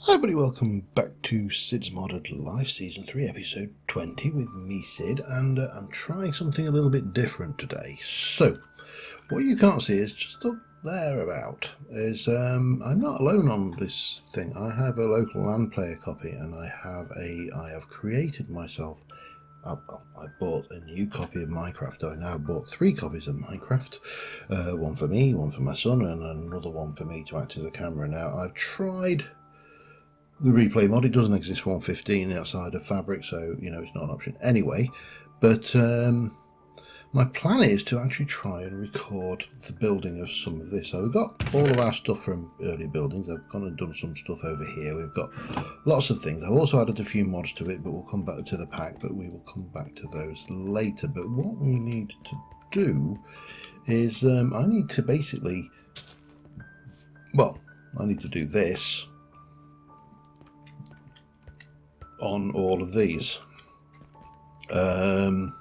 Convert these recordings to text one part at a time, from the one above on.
Hi everybody, welcome back to Cids Modded Live Season 3 Episode 20 with me, Cid, and I'm trying something a little bit different today. So, what you can't see is just up there about is I'm not alone on this thing. I have a local LAN player copy and I have created myself I bought a new copy of Minecraft. I now bought 3 copies of Minecraft, one for me, one for my son, and another one for me to act as a camera. Now, I've tried the replay mod. It doesn't exist for 1.15 outside of Fabric, so it's not an option anyway. But my plan is to actually try and record the building of some of this. So we've got all of our stuff from earlier buildings. I've gone and done some stuff over here. We've got lots of things. I've also added a few mods to it, but we'll come back to the pack. But we will come back to those later. But what we need to do is I need to basically, I need to do this on all of these, and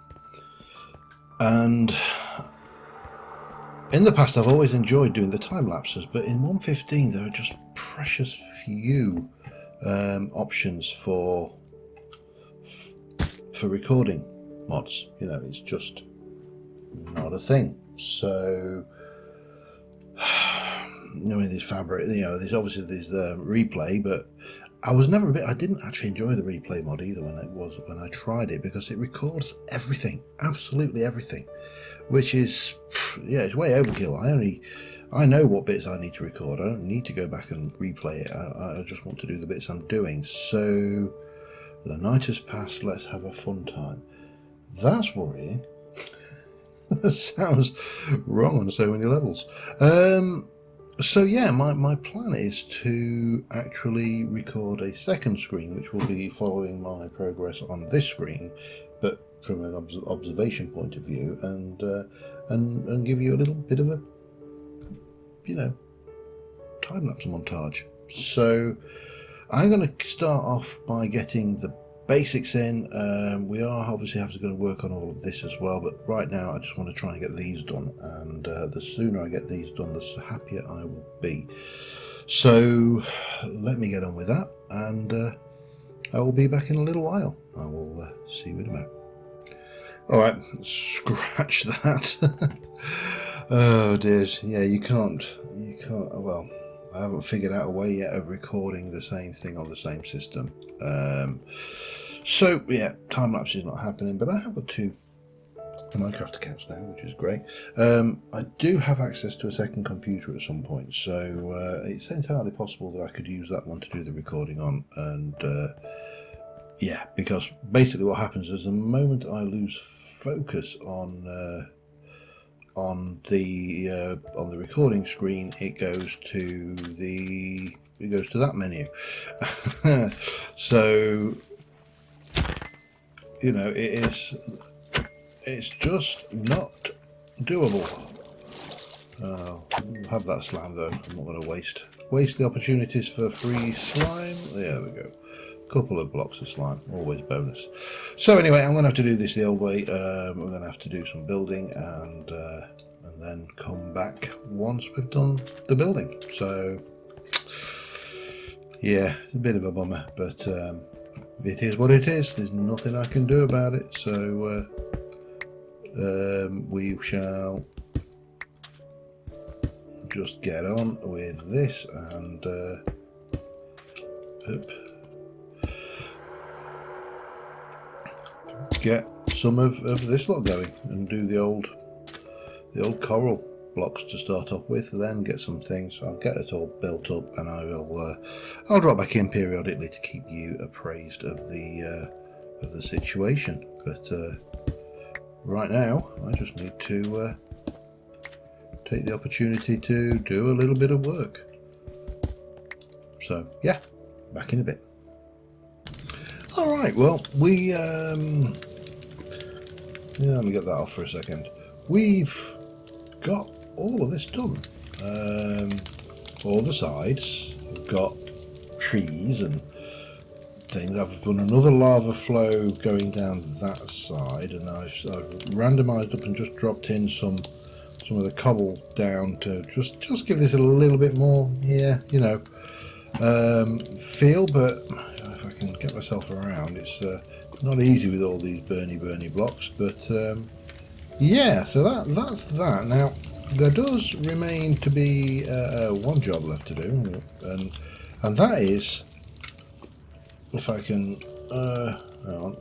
in the past I've always enjoyed doing the time lapses, but in 1.15 there are just precious few options for recording mods. It's just not a thing. So this Fabric, there's obviously the replay, but I didn't actually enjoy the replay mod either when I tried it, because it records everything, absolutely everything, which is, it's way overkill. I know what bits I need to record. I don't need to go back and replay it. I just want to do the bits I'm doing. So the night has passed, let's have a fun time. That's worrying. That sounds wrong on so many levels. So yeah, my plan is to actually record a second screen, which will be following my progress on this screen, but from an observation point of view, and give you a little bit of a time-lapse montage. So I'm going to start off by getting the basics in. We are obviously going to work on all of this as well, but right now I just want to try and get these done, and the sooner I get these done, the happier I will be. So let me get on with that, and I will be back in a little while. I will see you in a minute. Alright, scratch that. Oh dear, yeah, you can't, well, I haven't figured out a way yet of recording the same thing on the same system. So yeah, time lapse is not happening, but I have the 2 Minecraft accounts now, which is great. I do have access to a second computer at some point, so it's entirely possible that I could use that one to do the recording on. And yeah, because basically what happens is the moment I lose focus on the recording screen, it goes to that menu. So it's just not doable. I'll have that slime though. I'm not going to waste the opportunities for free slime. There we go. Couple of blocks of slime, always bonus. So anyway, I'm going to have to do this the old way. We're going to have to do some building, and then come back once we've done the building. So yeah, it's a bit of a bummer, but it is what it is. There's nothing I can do about it. So we shall just get on with this and get some of this lot going, and do the old coral blocks to start off with, then get some things. I'll get it all built up, and I'll drop back in periodically to keep you appraised of the situation. But right now I just need to take the opportunity to do a little bit of work. So yeah, back in a bit. Alright, well, let me get that off for a second. We've got all of this done. All the sides, we've got trees and things. I've done another lava flow going down that side, and I've randomized up and just dropped in some of the cobble down to just give this a little bit more, feel, but if I can get myself around, it's not easy with all these burny blocks. But yeah, so that's that. Now there does remain to be one job left to do, and that is if I can. Hang on,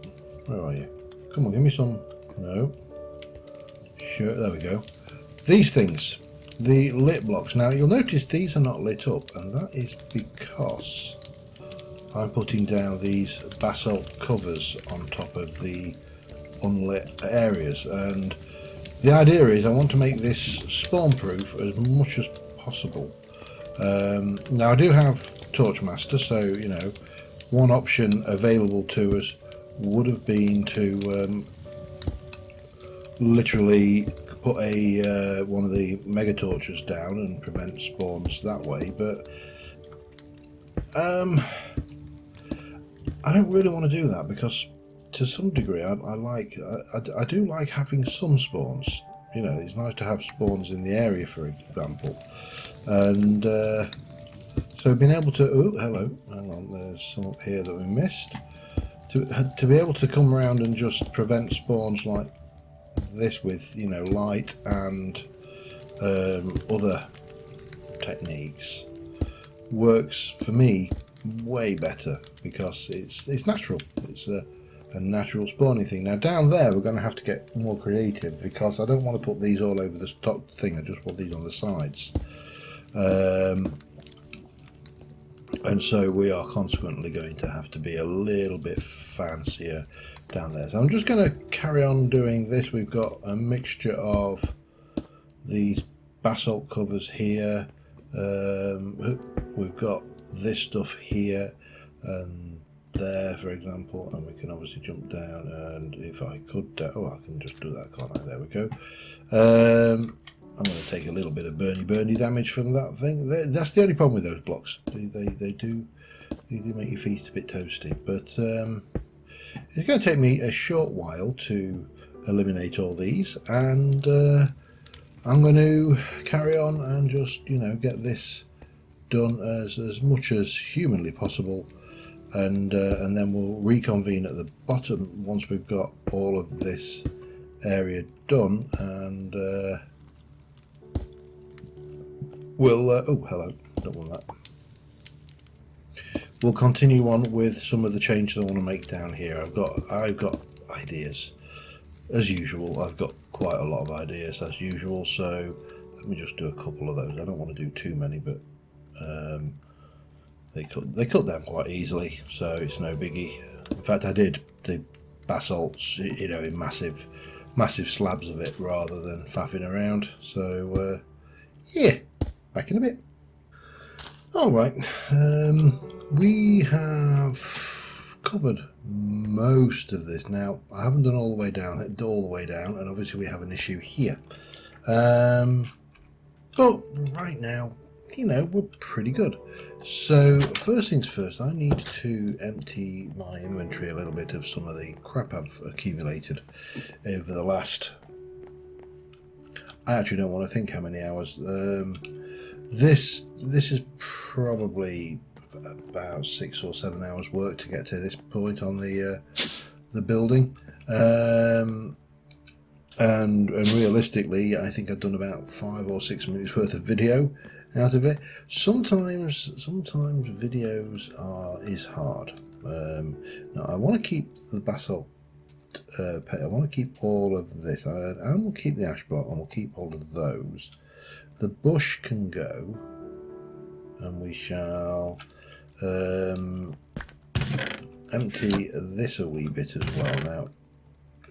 where are you? Come on, give me some. No, sure. There we go. These things, the lit blocks. Now you'll notice these are not lit up, and that is because I'm putting down these basalt covers on top of the unlit areas, and the idea is I want to make this spawn proof as much as possible. Now I do have Torchmaster, so you know one option available to us would have been to literally put a one of the mega torches down and prevent spawns that way, but I don't really want to do that because to some degree I do like having some spawns. You know, it's nice to have spawns in the area, for example, and so being able to hello, hang on, there's some up here that we missed, to be able to come around and just prevent spawns like this with, you know, light and other techniques works for me way better because it's natural. It's a natural spawning thing. Now down there we're going to have to get more creative because I don't want to put these all over the top thing. I just want these on the sides, and so we are consequently going to have to be a little bit fancier down there. So I'm just going to carry on doing this. We've got a mixture of these basalt covers here, we've got this stuff here and there, for example, and we can obviously jump down, and if I could, oh, I can just do that, can't I? There we go. I'm going to take a little bit of burny damage from that thing. That's the only problem with those blocks. They do make your feet a bit toasty, but it's going to take me a short while to eliminate all these, and I'm going to carry on and just, you know, get this done as much as humanly possible, and then we'll reconvene at the bottom once we've got all of this area done, and we'll oh, hello, don't want that. We'll continue on with some of the changes I want to make down here. I've got ideas as usual. I've got quite a lot of ideas as usual, so let me just do a couple of those. I don't want to do too many, but they cut down quite easily, so it's no biggie. In fact, I did the basalts, you know, in massive slabs of it rather than faffing around. So yeah, back in a bit. All right, we have covered most of this. Now I haven't done all the way down, and obviously we have an issue here. But right now, you know, we're pretty good. So first things first, I need to empty my inventory a little bit of some of the crap I've accumulated over the last, I actually don't want to think how many hours. This is probably about 6 or 7 hours work to get to this point on the building, and realistically I think I've done about 5 or 6 minutes worth of video out of it. Sometimes videos is hard. Now I want to keep the basalt I want to keep all of this. I will keep the ash block, and we'll keep all of those. The bush can go, and we shall empty this a wee bit as well. Now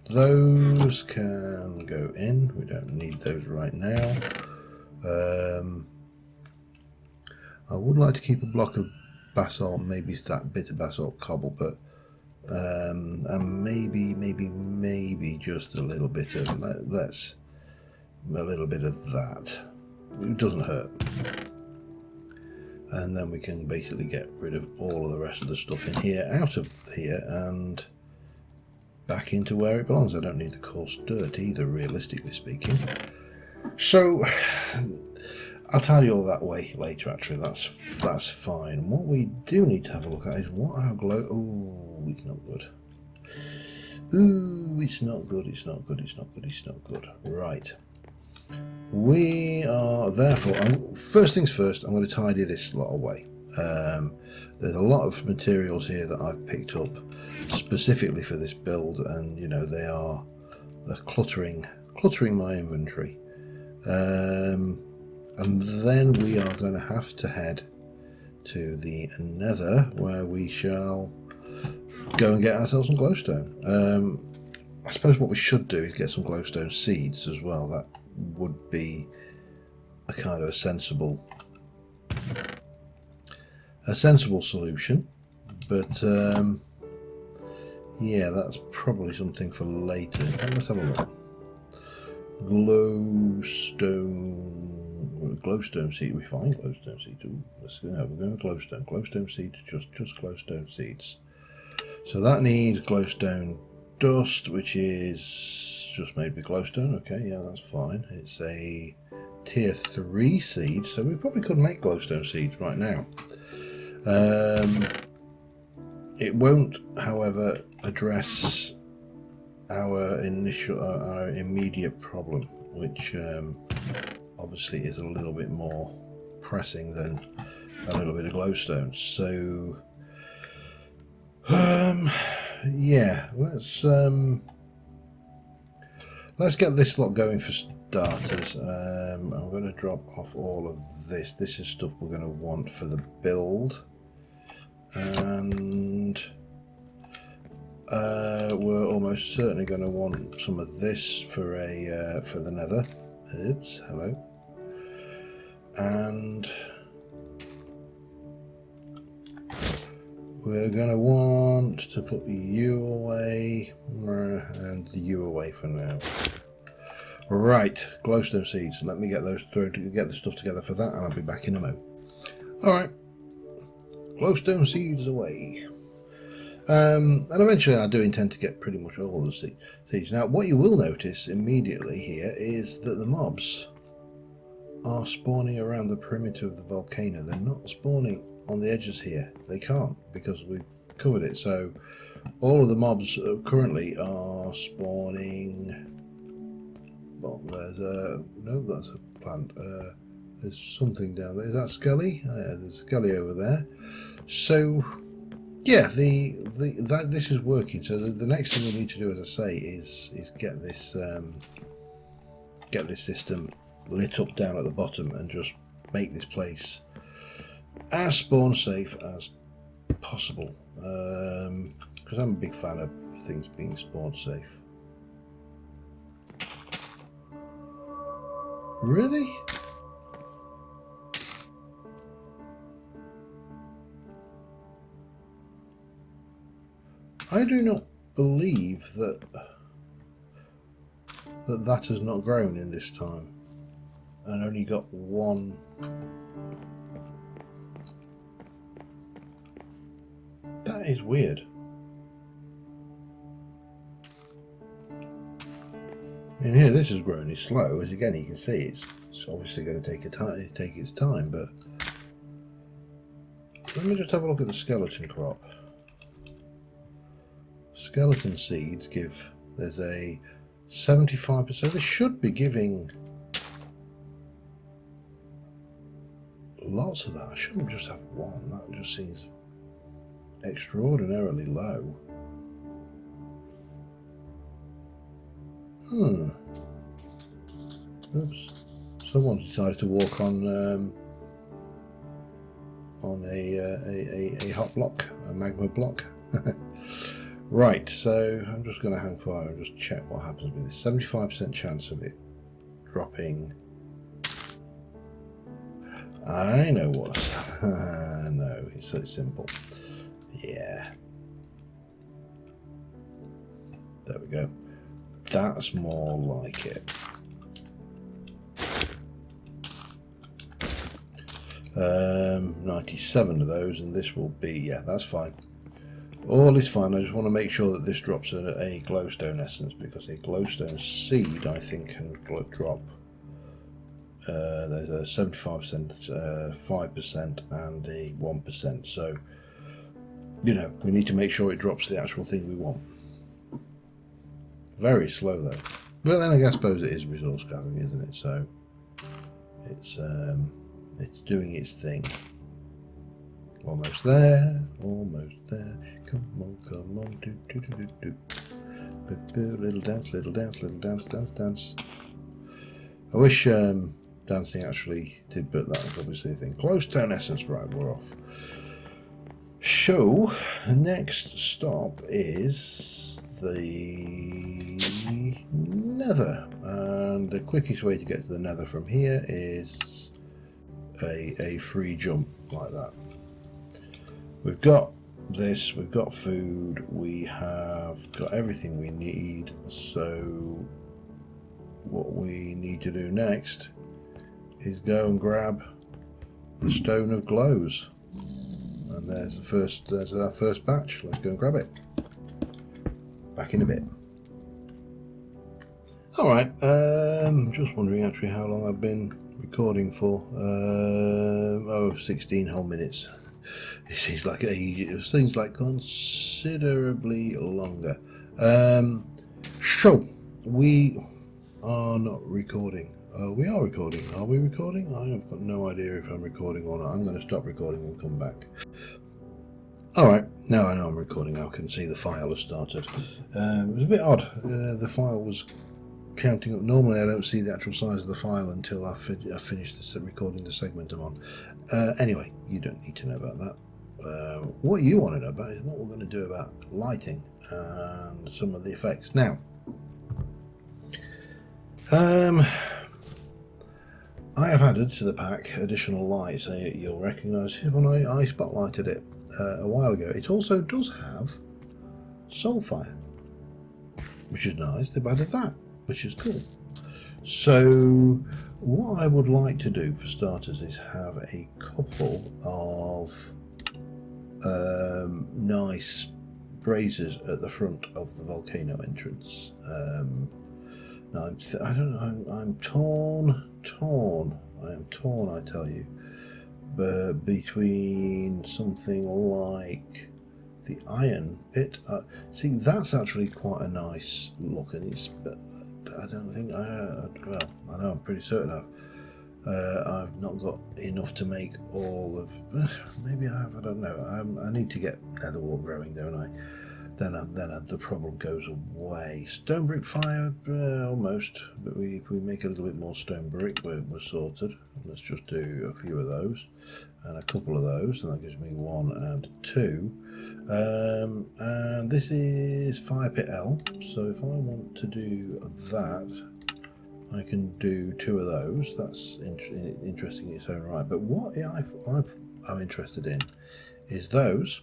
those can go in, we don't need those right now. I would like to keep a block of basalt, maybe that bit of basalt cobble, but and maybe just a little bit of let's a little bit of that. It doesn't hurt. And then we can basically get rid of all of the rest of the stuff in here, out of here, and back into where it belongs. I don't need the coarse dirt either, realistically speaking. So I'll tidy all that way later, actually. That's fine. And what we do need to have a look at is what our glow... Oh, it's not good. Ooh, it's not good, it's not good, it's not good, it's not good. Right. We are, therefore, first things first, I'm going to tidy this lot away. There's a lot of materials here that I've picked up specifically for this build, and, you know, they're cluttering my inventory. And then we are going to have to head to the Nether, where we shall go and get ourselves some glowstone. I suppose what we should do is get some glowstone seeds as well. That would be a kind of a sensible solution. But yeah, that's probably something for later. Let's have a look. Glowstone seed. We find glowstone seeds. Ooh, we're going to glowstone seeds. Just glowstone seeds. So that needs glowstone dust, which is just made with glowstone. Okay, yeah, that's fine. It's a tier 3 seed, so we probably could make glowstone seeds right now. It won't, however, address our immediate problem, which obviously is a little bit more pressing than a little bit of glowstone. So yeah, let's get this lot going for starters. I'm going to drop off all of this. This is stuff we're going to want for the build, and we're almost certainly going to want some of this for the Nether. Oops, hello. And we're going to want to put you away and you away for now. Right, glowstone seeds. Let me get those through to get the stuff together for that, and I'll be back in a moment. Alright, glowstone seeds away. And eventually I do intend to get pretty much all the seeds. Now, what you will notice immediately here is that the mobs are spawning around the perimeter of the volcano. They're not spawning on the edges here. They can't, because we've covered it. So all of the mobs currently are spawning. Well, there's no, that's a plant. There's something down there. Is that Skelly? Yeah, there's a Skelly over there. So yeah, this is working. So the next thing we need to do, as I say, is get this system lit up down at the bottom and just make this place as spawn safe as possible. Because I'm a big fan of things being spawn safe. Really? I do not believe that has not grown in this time, and only got one. That is weird. And here, this has grown. It's slow, as again you can see. It's obviously going to take its time. But let me just have a look at the skeleton crop. Skeleton seeds give. There's a 75%. So they should be giving lots of that. I shouldn't just have one. That just seems extraordinarily low. Oops. Someone decided to walk on a hot block, a magma block. Right, so I'm just going to hang fire and just check what happens with this. 75% chance of it dropping. I know what's. No, it's so simple. Yeah. There we go. That's more like it. 97 of those, and this will be, yeah, that's fine. All is fine. I just want to make sure that this drops a glowstone essence, because a glowstone seed, I think, can drop There's a 75%, 5%, and a 1%. So, you know, we need to make sure it drops the actual thing we want. Very slow though. But then I suppose it is resource gathering, isn't it? So it's doing its thing. Almost there, almost there. Come on, do do do do do. Little dance, little dance, little dance, dance, dance. I wish dancing actually did, but that was obviously a thing. Glowstone essence, right? We're off. So the next stop is the Nether, and the quickest way to get to the Nether from here is a free jump like that. We've got this, we've got food, we have got everything we need. So what we need to do next is go and grab the Stone of Glows. And there's our first batch. Let's go and grab it. Back in a bit. Alright, just wondering actually how long I've been recording for. 16 whole minutes. It seems like ages. Things like considerably longer. So we are not recording. We are recording. Are we recording? I have got no idea if I'm recording or not. I'm going to stop recording and come back. Alright, now I know I'm recording. I can see the file has started. It was a bit odd. The file was counting up. Normally I don't see the actual size of the file until I finish recording the segment I'm on. Anyway, you don't need to know about that. What you want to know about is what we're going to do about lighting and some of the effects. Now, I have added to the pack additional lights. You'll recognise when I spotlighted it a while ago. It also does have Soulfire, which is nice. They've added that, which is cool. So what I would like to do for starters is have a couple of nice braziers at the front of the volcano entrance. Now I'm torn. I am torn, I tell you. But between something like the iron pit, see, that's actually quite a nice look, and it's. I don't think well, I know I'm pretty certain I've not got enough to make all of. Maybe I have. I don't know. I need to get nether wart growing, don't I? Then the problem goes away. Stone brick fire, almost. But if we make a little bit more stone brick, we're sorted. Let's just do a few of those and a couple of those, and that gives me 1 and 2. And this is fire pit L. So if I want to do that, I can do 2 of those. That's interesting in its own right. But what I'm interested in is those.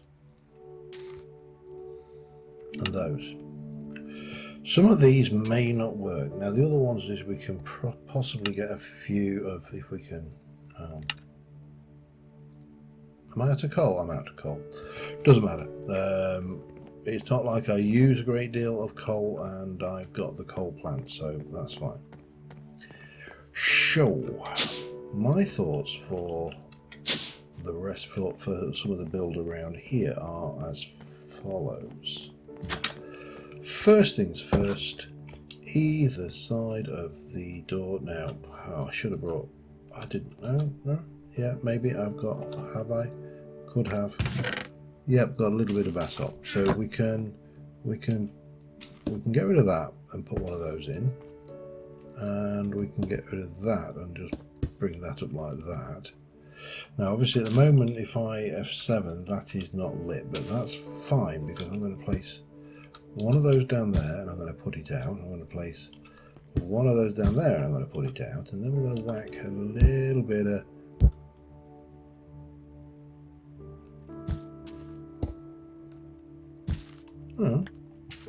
And those. Some of these may not work. Now the other ones is we can possibly get a few of, if we can. Am I out of coal? I'm out of coal. Doesn't matter. It's not like I use a great deal of coal, and I've got the coal plant, so that's fine. So my thoughts for the rest for some of the build around here are as follows. First things first, either side of the door. Now, I should have brought. I didn't. No. Yeah, maybe I've got. Have I? Could have. Yep, got a little bit of basalt. So we can get rid of that and put one of those in, and we can get rid of that and just bring that up like that. Now, obviously, at the moment, if I F7, that is not lit, but that's fine because I'm going to place one of those down there and I'm going to put it out. I'm going to place one of those down there and I'm going to put it out, and then we're going to whack a little bit of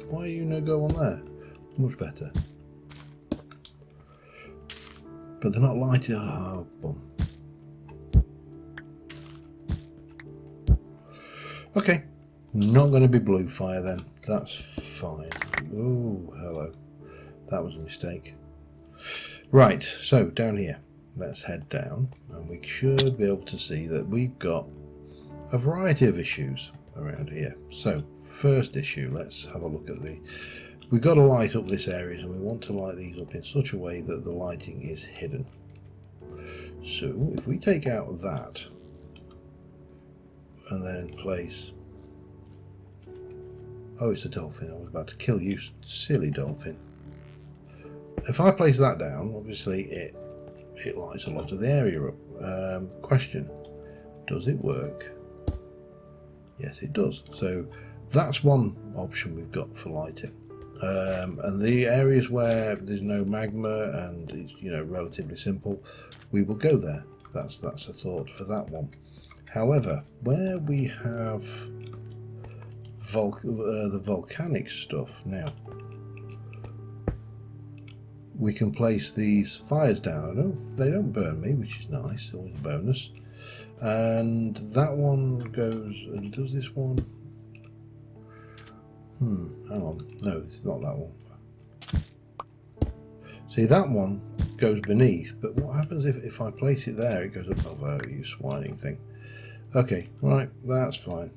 why are you no go on there? Much better. But they're not lighted. Oh, bum. Okay, not going to be blue fire then. That's fine. Oh, hello. That was a mistake. Right, so down here. let's head down, and we should be able to see that we've got a variety of issues around here. So first issue, let's have a look at we've got to light up this area, and we want to light these up in such a way that the lighting is hidden. So if we take out that and then place, oh, it's a dolphin. I was about to kill you, silly dolphin. If I place that down, obviously it lights a lot of the area up. Question, does it work? Yes, it does. So that's one option we've got for lighting. And the areas where there's no magma and it's, you know, relatively simple, we will go there. That's a thought for that one. However, where we have the volcanic stuff now, we can place these fires down. They don't burn me, which is nice, always a bonus. And that one goes, and does this one? Hang on, no, it's not that one. See, that one goes beneath, but what happens if I place it there? It goes above. Oh, you swining thing. Okay, right, that's fine.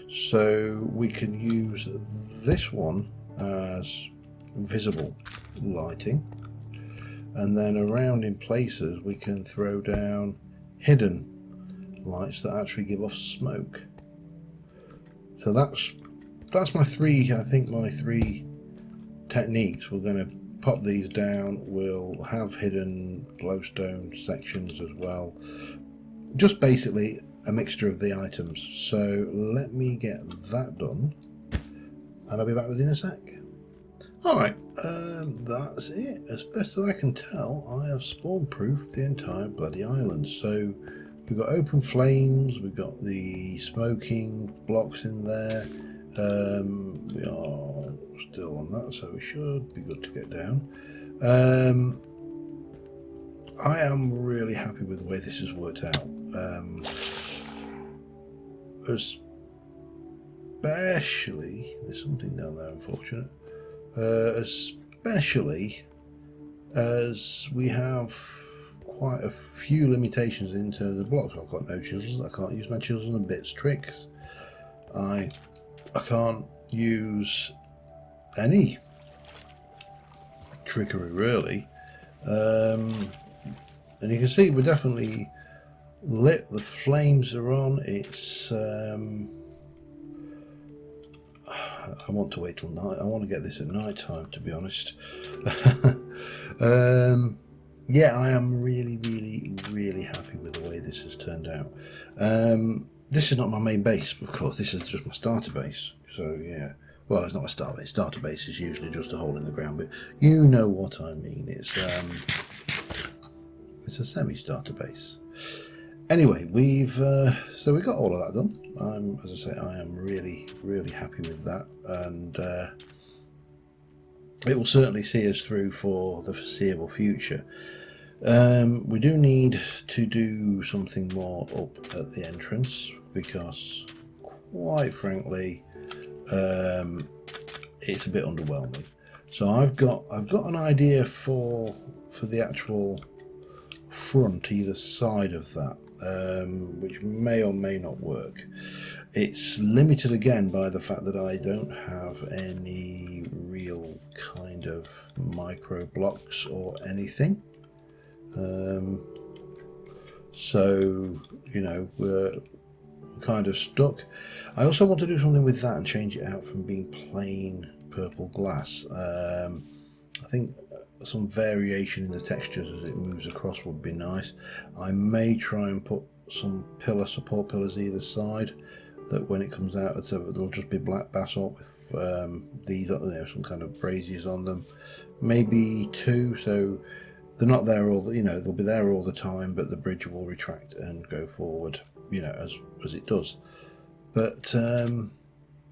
So we can use this one as visible lighting, and then around in places we can throw down hidden lights that actually give off smoke. So that's my three, I think my three techniques. We're going to pop these down, we'll have hidden glowstone sections as well, just basically a mixture of the items. So let me get that done and I'll be back within a sec. Alright, that's it. As best as I can tell, I have spawn-proofed the entire bloody island. So we've got open flames, we've got the smoking blocks in there. We are still on that, so we should be good to get down. I am really happy with the way this has worked out. Especially, there's something down there, unfortunate. Especially as we have quite a few limitations in terms of blocks. I've got no chisels. I can't use my chisels and bits tricks. I can't use any trickery really. And you can see we're definitely lit. The flames are on. It's I want to wait till night. I want to get this at night time, to be honest. Yeah, I am really happy with the way this has turned out. This is not my main base, of course. This is just my starter base. So yeah, well, it's not a starter base. Starter base is usually just a hole in the ground, but you know what I mean. It's a semi-starter base. Anyway, so we got all of that done. As I say, I am really happy with that, and it will certainly see us through for the foreseeable future. We do need to do something more up at the entrance, because quite frankly it's a bit underwhelming. So I've got an idea for the actual front either side of that, which may or may not work. It's limited again by the fact that I don't have any real kind of micro blocks or anything. So, you know, we're kind of stuck. I also want to do something with that and change it out from being plain purple glass. I think some variation in the textures as it moves across would be nice. I may try and put some support pillars either side, that when it comes out it'll just be black basalt with these, you know, some kind of braziers on them, maybe two, so they're not there all the, you know, they'll be there all the time, but the bridge will retract and go forward, you know, as it does. But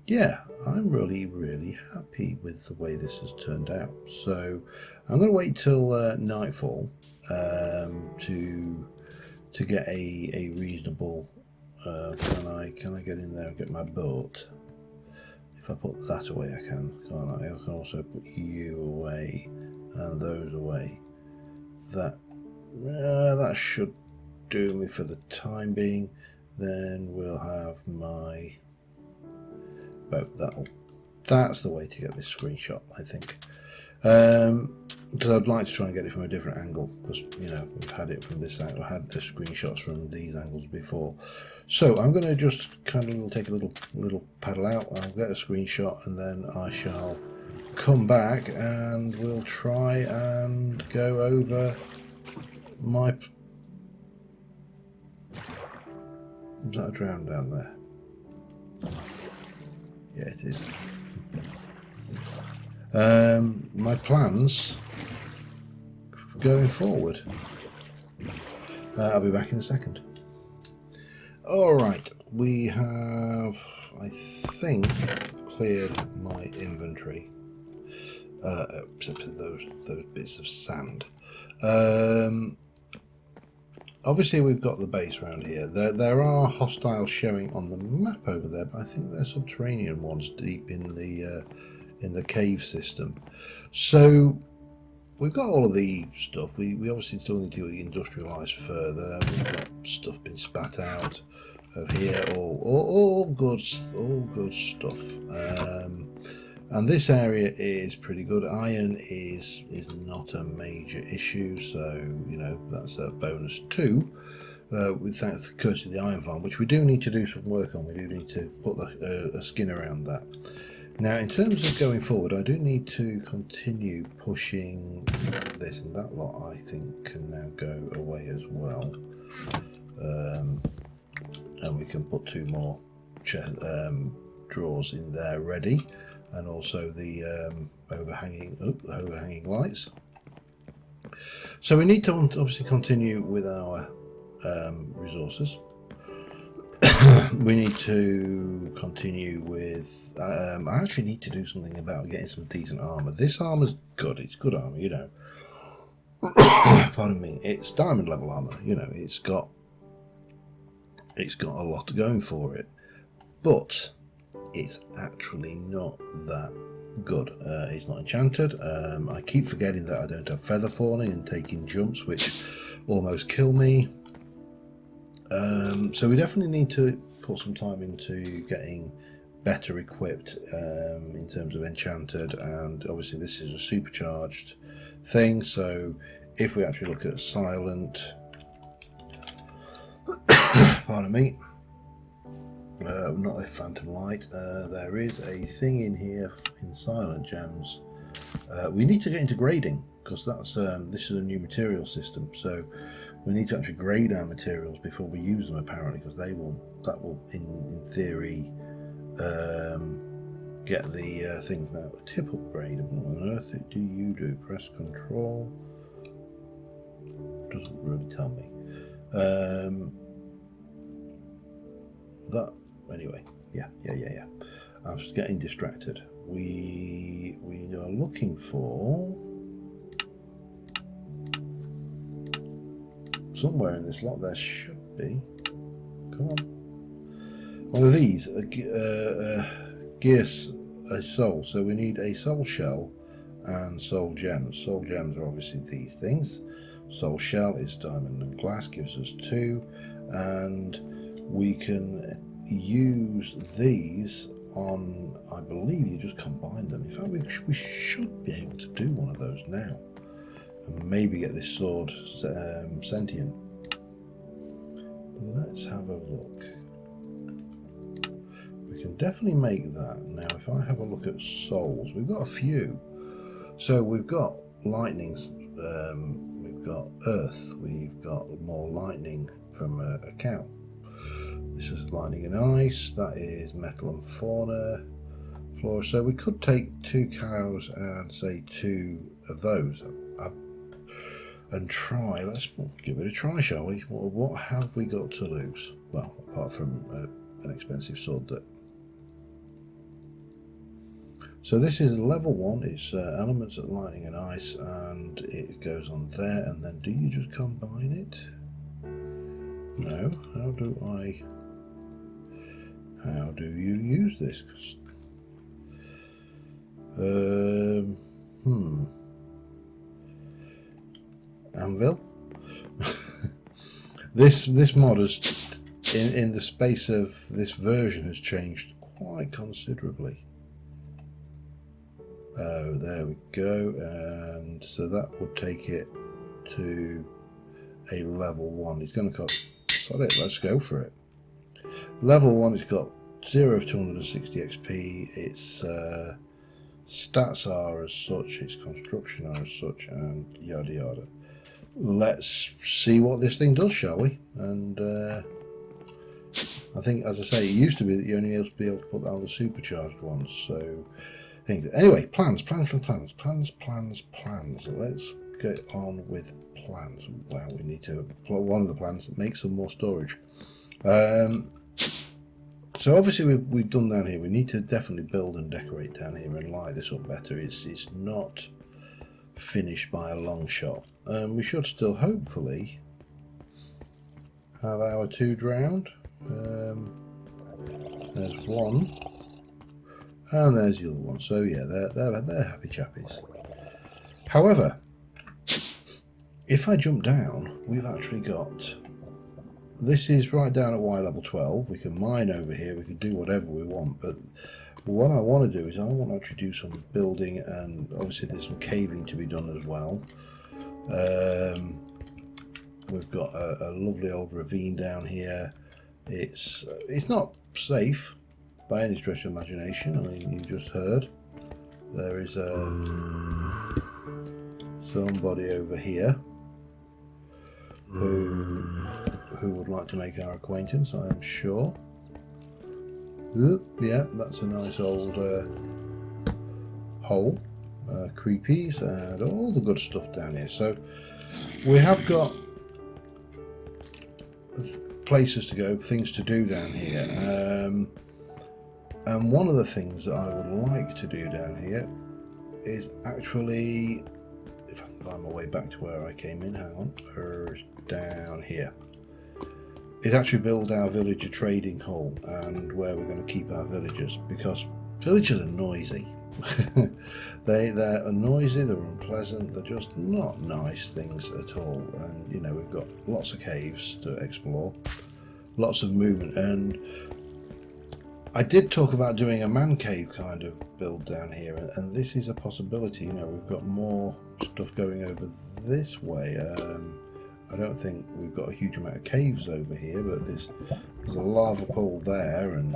yeah, I'm really happy with the way this has turned out. So I'm going to wait till nightfall to get a reasonable. Can I get in there and get my boat? If I put that away, I can, can't I? I can also put you away and those away. That That should do me for the time being. Then we'll have my boat. That's the way to get this screenshot, I think. Because I'd like to try and get it from a different angle, because you know we've had it from this angle, had the screenshots from these angles before. So I'm going to just kind of take a little paddle out. I'll get a screenshot, and then I shall come back and we'll try and go over my. Is that a drown down there? Yeah, it is. My plans going forward. I'll be back in a second. Alright, we have, I think, cleared my inventory, except for those bits of sand. Obviously we've got the base around here. There are hostiles showing on the map over there, but I think they're subterranean ones deep in the cave system. So we've got all of the stuff. We obviously still need to industrialise further. We've got stuff being spat out of here. All good stuff. And this area is pretty good. Iron is not a major issue, so you know that's a bonus too. With thanks to courtesy of the iron farm, which we do need to do some work on. We do need to put a skin around that. Now, in terms of going forward, I do need to continue pushing this, and that lot I think can now go away as well. And we can put 2 more drawers in there ready, and also the overhanging lights. So we need to obviously continue with our resources. We need to continue with. I actually need to do something about getting some decent armor. This armor's good. It's good armor, you know. Pardon me. It's diamond level armor. You know, it's got a lot going for it, but it's actually not that good. It's not enchanted. I keep forgetting that I don't have feather falling and taking jumps, which almost kill me. So we definitely need to put some time into getting better equipped in terms of enchanted, and obviously this is a supercharged thing, so if we actually look at silent, pardon me, not a phantom light, there is a thing in here in silent gems. We need to get into grading, because that's this is a new material system, so we need to actually grade our materials before we use them, apparently, because that will in theory get the things. Now, tip upgrade, what on earth do you do? Press control, doesn't really tell me. That anyway, yeah. I'm just getting distracted. We are looking for somewhere in this lot. There should be. Come on. One of these, a soul. So we need a soul shell and soul gems. Soul gems are obviously these things. Soul shell is diamond and glass, gives us 2, and we can use these on, I believe you just combine them. In fact, we should be able to do one of those now, and maybe get this sword sentient. Let's have a look. We can definitely make that. Now, if I have a look at souls, we've got a few. So we've got lightnings, we've got earth, we've got more lightning from a cow. This is lightning and ice, that is metal and flora. So we could take 2 cows and say 2 of those and try. Let's give it a try, shall we? What have we got to lose? Well, apart from an expensive sword that. So this is level 1, it's elements of lightning and ice, and it goes on there, and then do you just combine it? No, how do you use this? Anvil. This mod has, in the space of this version, has changed quite considerably. Oh, there we go, and so that would take it to a level 1. It's going to cost, sorry, let's go for it. Level 1, it's got 0 of 260 XP, its stats are as such, its construction are as such, and yada yada. Let's see what this thing does, shall we? And I think, as I say, it used to be that you only used to be able to put that on the supercharged ones, so anyway, plans. Let's get on with plans. Wow, we need to plot one of the plans that makes some more storage. So obviously we've done down here. We need to definitely build and decorate down here and light this up better. It's not finished by a long shot. We should still hopefully have our 2 drowned. There's one. And there's the other one. So yeah, they're happy chappies. However, if I jump down, we've actually got... This is right down at Y level 12. We can mine over here. We can do whatever we want. But what I want to do is I want to actually do some building, and obviously there's some caving to be done as well. We've got a lovely old ravine down here. It's not safe by any stretch of imagination. I mean, you just heard there is somebody over here who would like to make our acquaintance, I am sure. Yeah, that's a nice old hole, creepies and all the good stuff down here. So we have got places to go, things to do down here, and one of the things that I would like to do down here is actually, if I can find my way back to where I came in, hang on, down here, is actually build our villager trading hall and where we're going to keep our villagers, because villagers are noisy. They're noisy, they're unpleasant, they're just not nice things at all. And you know, we've got lots of caves to explore, lots of movement, and I did talk about doing a man cave kind of build down here, and this is a possibility. You know, we've got more stuff going over this way. I don't think we've got a huge amount of caves over here, but there's a lava pool there, and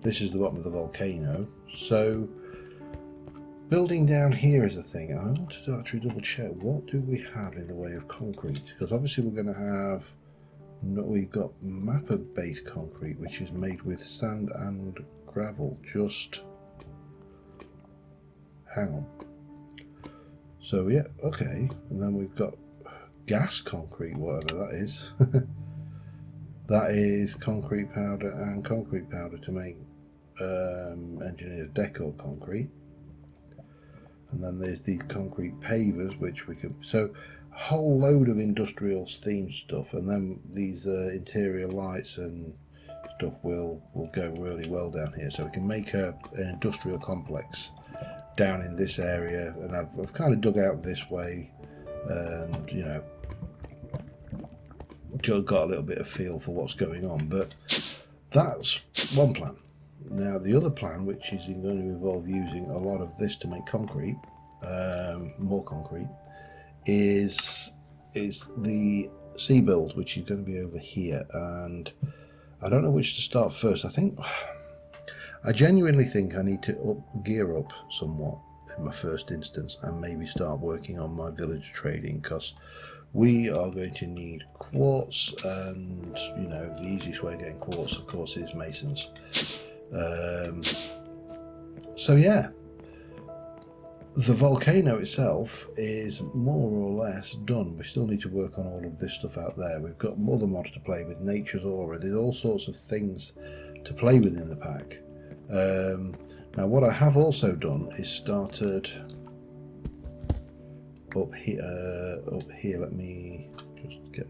this is the bottom of the volcano. So building down here is a thing. I wanted to actually double check, what do we have in the way of concrete? Because obviously we're going to have, we've got mapper based concrete, which is made with sand and gravel. Just hang on. So yeah, okay, and then we've got gas concrete, whatever that is. That is concrete powder and concrete powder to make engineered decor concrete. And then there's these concrete pavers, which we can, so a whole load of industrial themed stuff, and then these interior lights and stuff will go really well down here. So we can make an industrial complex down in this area, and I've kind of dug out this way, and you know, got a little bit of feel for what's going on. But that's one plan. Now the other plan, which is going to involve using a lot of this to make concrete, more concrete, is the sea build, which is going to be over here. And I don't know which to start first. I genuinely think I need to gear up somewhat in my first instance, and maybe start working on my village trading, because we are going to need quartz, and you know, the easiest way of getting quartz, of course, is masons. So yeah, the volcano itself is more or less done. We still need to work on all of this stuff out there. We've got other mods to play with, nature's aura, there's all sorts of things to play with in the pack. Now what I have also done is started up here, let me just get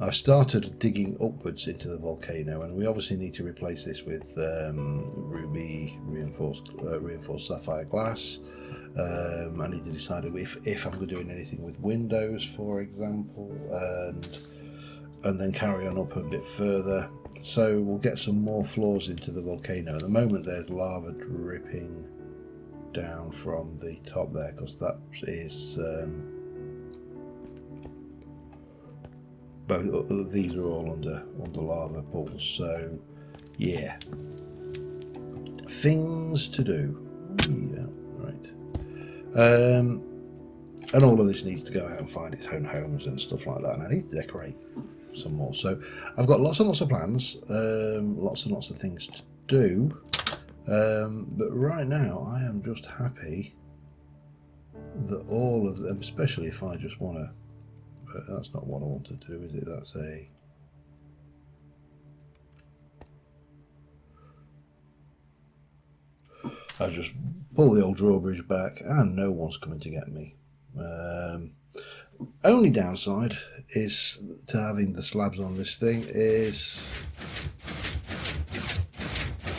I started digging upwards into the volcano, and we obviously need to replace this with ruby reinforced sapphire glass, I need to decide if I'm doing anything with windows, for example, and then carry on up a bit further. So we'll get some more floors into the volcano. At the moment there's lava dripping down from the top there, because that is both these are all under lava pools. So yeah, things to do. Yeah, right. And all of this needs to go out and find its own homes and stuff like that, and I need to decorate some more. So I've got lots and lots of plans, lots and lots of things to do, but right now I am just happy that all of them, especially if I just want to, that's not what I want to do, is it? That's a, I just pull the old drawbridge back and no one's coming to get me. Only downside is to having the slabs on this thing is,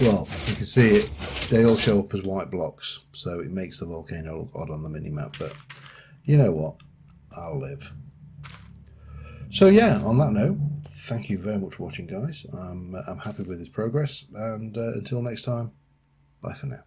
well, you can see it, they all show up as white blocks, so it makes the volcano look odd on the mini-map, but you know what, I'll live. So yeah, on that note, thank you very much for watching, guys. I'm happy with this progress, and until next time, bye for now.